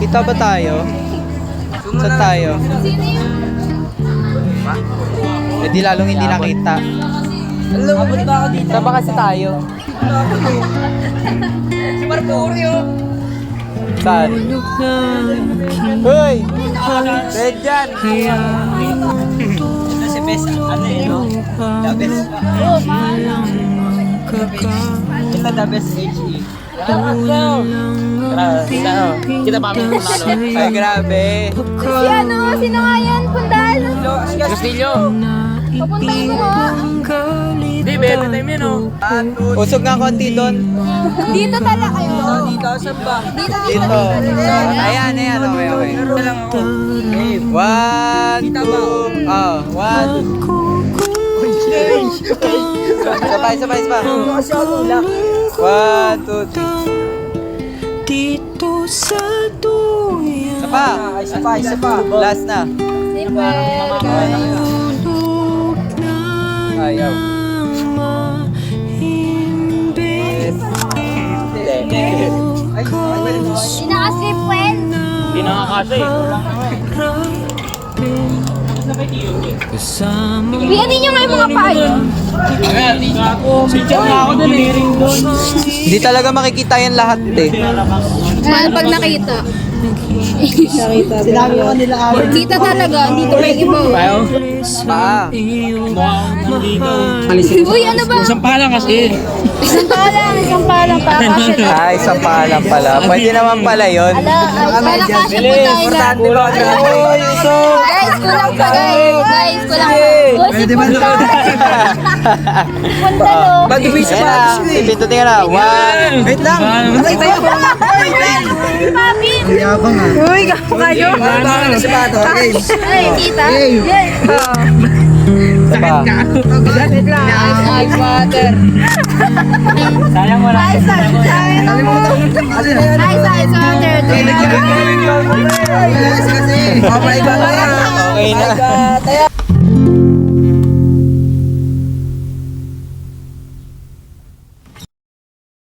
Kita ba tayo? Saan tayo? Eh di lalong hindi nakita. Abot ba ako dito? Saan ba kasi tayo? Si Marcorio! Saan? Hoy! Red dyan! Ito si Bes, ano yun, no? The Best. Ito the Best HE. Kita pa kami kung ano. Ay grabe! Si ano? Sino nga yan? Kundal? Castillo! Papuntay mo nga. Hindi, bebe time yun, oh. Usog nga konti doon. Dito talaga kayo. Dito, saan ba? Dito. Ayan, ayan. Okay, okay. Meron lang ako. One, two. Oh, one. Sabay, sabay, sabay. Kasi ako tulak. One, two, three. Dito sa duyan Isa pa. Isa pa. Last na. Silver, guys. Ayaw. Hindi nakaslip, Wen. Hindi nakakasa eh. Biyanin nyo nga yung mga payo. Picture nga ako dun eh. Hindi talaga makikita yan lahat eh. Ano pag nakita? Sinabi ko nila kita talaga, dito may iba. Pa. Uy, ano ba? Isang pala kasi. Isang palang pa. Kasi Ay, isang paalam pala. Pwede naman pala yun. wala kasi po tayo na. Uy, usog! Guys, kulang pa guys. Guys, kulang pa. Pwede ba na? Punta no. Badubig sa Ayan na. patis eh. Pipindutin ka na. One. Wait lang. Matay tayo pa. Papi. Uy, gapo kayo. Baka na sa bato. Okay. Ay, kita. Isa pa. Wait lang. Ice water. Sayang wala. Ice water. Kasi. Okay ba? Okay na. Tayo.